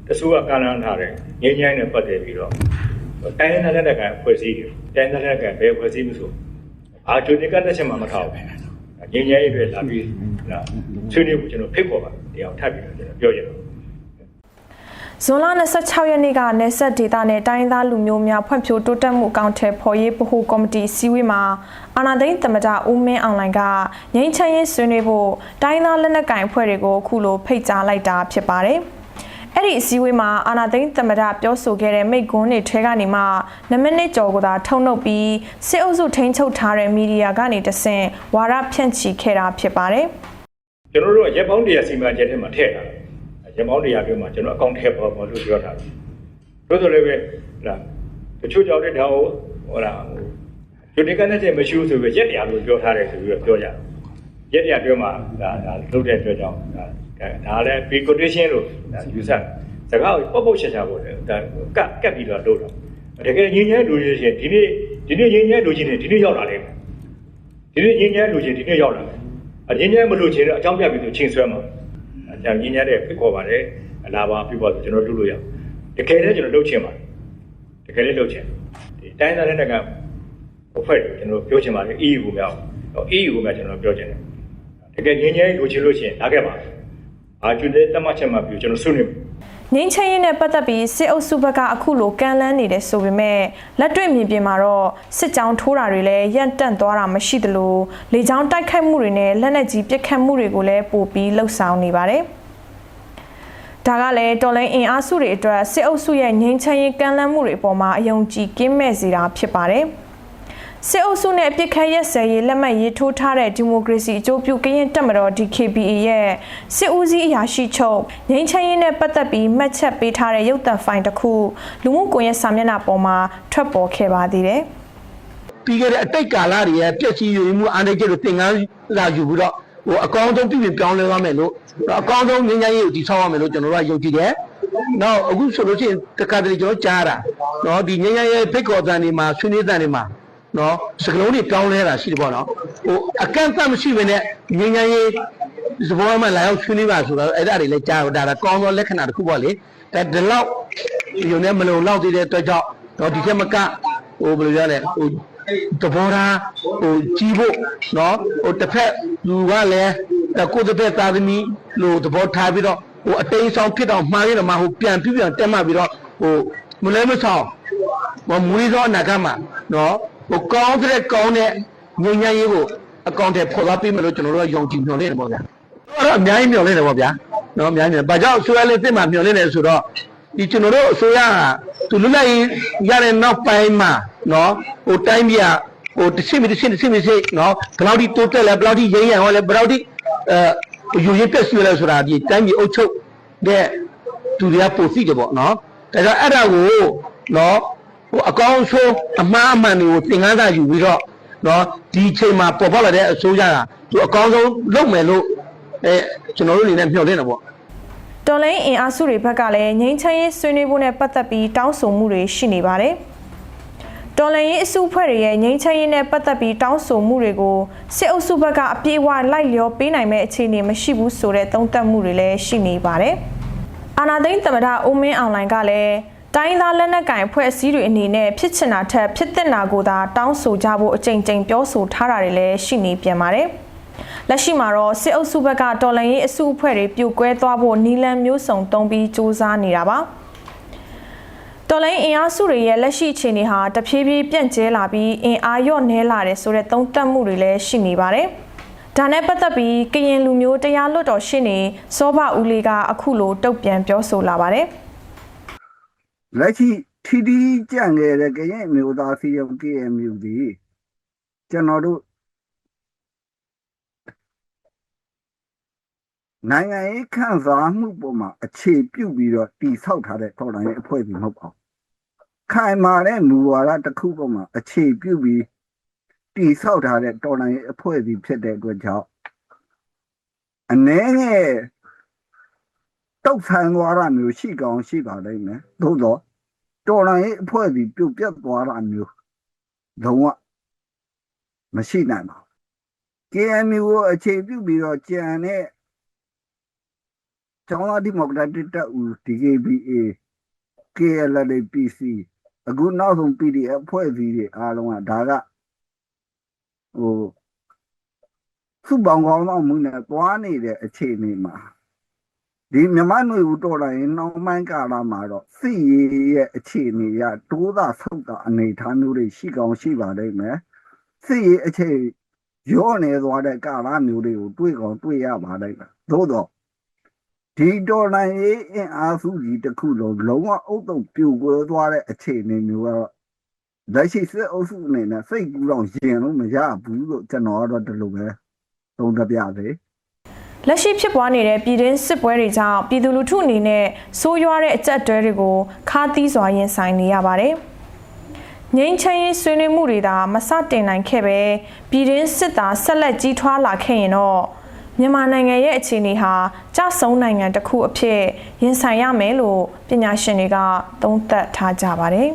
တဆိုးကကမ်းလှမ်းထားတယ်ငင်းညိုင်းနဲ့ပတ်သက်ပြီးတော့တိုင်းရင်းသားလက်နက်ကိုင်ဖွဲ့စည်းတယ်တိုင်းရင်းသားလက်နက်ကိုင်ဘယ်ဖွဲ့စည်းမှုဆိုအာဂျိုနီကတက်ချက်မှမထားဘူးငင်းညိုင်းတွေလာပြီးဆွေးနွေးဖို့ကျွန်တော်ဖိတ်ခေါ်ပါတရားထပ်ပြီးတော့ကျွန်တော်ပြောရအောင်ဇွန်လ26ရက်နေ့ကနယ်စပ်ဒေသနဲ့တိုင်းသားလူမျိုးများဖွံ့ဖြိုးတိုးတက်မှုအကောင့်ထဲဖော်ရေးဗဟိုကော်မတီစည်းဝေးမှာအာဏာသိမ်းသမ္မတဦးမင်းအောင်လှိုင်ကငြိမ်းချမ်းရေးဆွေးနွေးဖို့တိုင်းသားလက်နက်ကိုင်အဖွဲ့တွေကိုအခုလိုဖိတ်ကြားလိုက်တာဖြစ်ပါတယ်။အဲ့ဒီအစည်းအဝေးမှာအာဏာသိမ်းသမ္မတပြောဆိုခဲ့တဲ့မိန့်ခွန်းတွေထဲကနေမှ2မိနစ်ကျော်ကိုသာထုတ်နှုတ်ပြီးစစ်အုပ်စုထိန်းချုပ်ထားတဲ့မီဒီယာကနေတဆင့်ဝါဒဖြန့်ချီခဲ့တာဖြစ်ပါတယ်။ကျွန်တော်တို့ရက်ပေါင်း100စီမံချက်ထဲမှာထည့်တာရမောင်းတရားပြောမှာကျွန်တော်အကောင့်ထဲပေါ်လို့ပြောထားတယ်။တို့ဆိုလည်းပဲလားတချို့ကြောင့်လည်းဒါဟိုလားဂျိုနီကန်နဲ့ချက်မရှိဘူးဆိုပြီးရက်တရားလို့ပြောထားတယ်ဆိုပြီးပြောကြတယ်။ရက်တရားပြောမှာဒါလုပ်တဲ့အတွက်ကြောင့်ဒါလည်း precondition လို့ယူဆစကားကိုပုတ်ချက်ချဖို့ဒါကပ်ပြီးတော့လုပ်တော့တကယ်ငင်းငယ်လူကြီးရှင်ဒီနေ့ငင်းငယ်လူကြီးနေဒီနေ့ရောက်လာတယ်။ဒီနေ့ငင်းငယ်လူကြီးဒီနေ့ရောက်လာတယ်။အငင်းငယ်မလို့ချင်းအကြောင်းပြပြီးသူချိန်ဆွဲမှာညညတဲ့ဖိတ်ခေါ်ပါတယ်အလားပါပြပါဆိုကျွန်တော်လုပ်လို့ရတကယ်လည်းကျွန်တော်လုပ်ချင်ပါတယ်တကယ်လည်းလုပ်ချင်ဒီတိုင်းသားတဲ့ကအဖွဲ့ကျွန်တော်ပြောချင်ပါတယ် EU ကိုမြောက် EU ကိုမြောက်ကျွန်တော်ပြောချင်တယ်တကယ်ညညလိုချင်လို့ရှိရင်လာခဲ့ပါအာကျွတဲ့တမချက်မှာပြောကျွန်တော်ဆွနေငင်းချင်းရင်နဲ့ပတ်သက်ပြီးစစ်အုပ်စုဘက်ကအခုလိုကန့်လန့်နေတယ်ဆိုပေမဲ့လက်တွေ့မြေပြင်မှာတော့စစ်ကြောင်းထိုးတာတွေလည်းရပ်တန့်သွားတာမရှိသလိုလေကြောင်းတိုက်ခိုက်မှုတွေနဲ့လက်နက်ကြီးပစ်ခတ်မှုတွေကိုလည်းပိုပြီးလှုပ်ဆောင်နေပါတယ်။ဒါကလည်းတော်လိုင်းအင်အားစုတွေအတွက်စစ်အုပ်စုရဲ့ငင်းချင်းရင်ကန့်လန့်မှုတွေအပေါ်မှာအယုံကြည်ကင်းမဲ့စေတာဖြစ်ပါတယ်။စစ်အုပ်စုနဲ့အပြစ်ခတ်ရက်စဲရေးလက်မှတ်ရေးထိုးထားတဲ့ဒီမိုကရေစီအကျိုးပြုကရင်တပ်မတော် DKBA ရဲ့စစ်ဦးစီးအရာရှိချုပ်ငင်းချင်းရေးနဲ့ပတ်သက်ပြီးမှတ်ချက်ပေးထားတဲ့ရုပ်သံဖိုင်တစ်ခုလူမှုကွန်ရက်စာမျက်နှာပေါ်မှာထွက်ပေါ်ခဲ့ပါသေးတယ်။ပြီးခဲ့တဲ့အတိတ်ကာလတွေရဲ့ပြည့်စည်ရည်မှုအားနည်းချက်တွေသင်ခန်းစာယူပြီးတော့အကောင်းဆုံးပြည်ပြောင်းလဲသွားမယ်လို့အကောင်းဆုံးငင်းချင်းရေးကိုတည်ဆောက်ရမယ်လို့ကျွန်တော်တို့ကယုံကြည်တယ်။နောက်အခုဆိုလို့ရှိရင်တခါတလေကျွန်တော်ကြားတာနော်ဒီငင်းချင်းရေးဖိတ်ခေါ်တဲ့နေမှာဆွေးနွေးတဲ့နေမှာနော်စကလုံးတွေပြောင်းလဲတာရှိတယ်ပေါ့နော်အကန့်အသတ်မရှိဘဲနဲ့ငင်းငင်းရေးစဘောမှလာရောက်ဆွေးနွေးပါဆိုတော့အဲ့ဒါတွေလည်းကြားတော့ဒါကောင်းသောလက္ခဏာတစ်ခုပေါ့လေဒီလောက်ရုံနဲ့မလုံလောက်သေးတဲ့အတွက်ကြောင့်တော့ဒီထက်မကဘယ်လိုပြောလဲသဘောထားကြီးဖို့နော်တစ်ဖက်လူကလည်းကိုယ်တစ်ဖက်သားသမီးလို့သဘောထားပြီးတော့အတိမ်ဆောင်ဖြစ်တော့မှားရတော့မှပြန်တက်မှပြီးတော့မလဲမဆောင်မွေးသောအနာဂတ်မှာနော်ကောင်းတဲ့ငြိမ်းချမ်းရေးကိုအကောင့်ထဲပေါ်သွားပြီးမလို့ကျွန်တော်တို့ကယုံကြည်မျှော်လင့်တယ်ပေါ့ဗျာအဲ့တော့အများကြီးမျှော်လင့်တယ်ပေါ့ဗျာနော်အများကြီးဘာကြောင့်အစိုးရလေးအစ်မမျှော်လင့်တယ်ဆိုတော့ဒီကျွန်တော်တို့အစိုးရကသူလွတ်လပ်ရေးရတဲ့နောက်ပိုင်းမှာနော်တိုင်းပြည်ကတစ်ဆင့်နော်ဘယ်လောက်ထိတိုးတက်လဲဘယ်လောက်ထိရင်းရံဟောလဲဘယ်လောက်ထိယူရင်းပြည့်စုံလဲဆိုတာဒီတိုင်းပြည်အုပ်ချုပ်တဲ့သူတွေကပိုသိတယ်ပေါ့နော်ဒါကြောင့်အဲ့ဒါကိုနော်အကောင်းဆုံးအမှားအမှန်တွေကိုသင်ခန်းစာယူပြီးတော့နော်ဒီအချိန်မှာပေါ်ပေါက်လာတဲ့အစိုးရကသူအကောင်းဆုံးလုပ်မယ်လို့ကျွန်တော်တို့အနေနဲ့မျှော်လင့်တယ်ပေါ့တော်လိုင်းအင်အားစုတွေဘက်ကလည်းငြိမ်းချမ်းရေးဆွေးနွေးဖို့နဲ့ပတ်သက်ပြီးတောင်းဆိုမှုတွေရှိနေပါတယ်တော်လိုင်းရေးအစုအဖွဲ့တွေရဲ့ငြိမ်းချမ်းရေးနဲ့ပတ်သက်ပြီးတောင်းဆိုမှုတွေကိုစစ်အုပ်စုဘက်ကအပြေအဝလိုက်လျောပေးနိုင်မဲ့အခြေအနေမရှိဘူးဆိုတဲ့သုံးသပ်မှုတွေလည်းရှိနေပါတယ်အာဏာသိမ်းသမ္မတဦးမင်းအောင်လှိုင်ကလည်းတိုင်းသားလက်နက်ကိုင်အဖွဲ့အစည်းတွေအနေနဲ့ဖြစ်ချင်တာထက်ဖြစ်တဲ့နာကိုသာတောင်းဆိုကြဖို့အကြိမ်ကြိမ်ပြောဆိုထားတာတွေလည်းရှိနေပြန်ပါတယ်။လက်ရှိမှာတော့စစ်အုပ်စုဘက်ကတော်လှန်ရေးအစုအဖွဲ့တွေပြိုကွဲသွားဖို့နီလန်မျိုးစုံတုံးပြီးစ조사နေတာပါ။တော်လှန်ရေးအင်အားစုတွေရဲ့လက်ရှိအခြေအနေဟာတဖြည်းဖြည်းပြန့်ကျဲလာပြီးအင်အားလျော့နည်းလာတဲ့ဆိုတဲ့သုံးသပ်မှုတွေလည်းရှိနေပါတယ်။ဒါနဲ့ပတ်သက်ပြီးကရင်လူမျိုးတရားလွတ်တော်ရှင်းနေစောဘဦးလေးကအခုလိုတုံ့ပြန်ပြောဆိုလာပါတယ်။လက်ရှိထီတီကြံ့ခဲ့တဲ့ကရင်မျိုးသားစီရုံ KNU ဒီကျွန်တော်တို့နိုင်ငံရေးခန့်စားမှုပေါ်မှာအခြေပြုပြီးတော့တည်ဆောက်ထားတဲ့တော်လှန်ရေးအဖွဲ့အစည်းမဟုတ်ပါဘူး။ခိုင်မာတဲ့မူဝါဒတစ်ခုပေါ်မှာအခြေပြုပြီးတည်ဆောက်ထားတဲ့တော်လှန်ရေးအဖွဲ့အစည်းဖြစ်တဲ့အတွက်ကြောင့်အနည်းငယ်တုတ်ဆန်းသွားတာမျိုးရှိကောင်းရှိပါလိမ့်မယ်သို့တော့တော်လှန်ရေးအဖွဲ့အစည်းပြုတ်ပြတ်သွားတာမျိုးလုံးဝမရှိနိုင်ပါဘူး KNU ကိုအခြေပြုပြီးတော့ကြံတဲ့ ကျောင်းသားဒီမိုကရက်တစ်တပ်ဦး DKBA KLPC အခုနောက်ဆုံး PDF ဖွဲ့စည်းတွေအားလုံးကဒါကစုပေါင်းကောင်းအောင်မှုနဲ့တွားနေတဲ့အခြေအနေမှာဒီမြန်မာຫນွေဦးတော်လာရင်နောက်ပိုင်းကာလမှာတော့စစ်ရေးရဲ့အခြေအနေရတိုးသာဆုတ်တာအနေထားမျိုးတွေရှိကောင်းရှိပါလိမ့်မယ်စစ်ရေးအခြေရောနေသွားတဲ့ကာလမျိုးတွေကိုတွေ့ကောင်းတွေ့ရပါလိမ့်မယ်သို့တော့ဒီတော်လိုင်းရေးအင်အားစုကြီးတစ်ခုလုံးလုံးဝအုပ်တုံပြိုကွဲသွားတဲ့အခြေအနေမျိုးကတော့လက်ရှိစစ်အုပ်စုအနေနဲ့စိတ်ကူးတော့ရင်လို့မရဘူးလို့ကျွန်တော်ကတော့ဒီလိုပဲသုံးသပ်ပြစေလက်ရှိဖြစ်ပွားနေတဲ့ပြည်တွင်းစစ်ပွဲတွေကြောင့်ပြည်သူလူထုအနေနဲ့ဆိုးရွားတဲ့အကြက်တွဲတွေကိုခါးသီးစွာရင်ဆိုင်နေရပါတယ်ငြိမ်းချမ်းရေးဆွေးနွေးမှုတွေသာမစတင်နိုင်ခဲ့ပဲပြည်တွင်းစစ်သာဆက်လက်ကြီးထွားလာခဲ့ရင်တော့မြန်မာနိုင်ငံရဲ့အခြေအနေဟာကျဆုံးနိုင်ငံတစ်ခုအဖြစ်ရင်ဆိုင်ရမယ်လို့ပညာရှင်တွေကသုံးသပ်ထားကြပါတယ်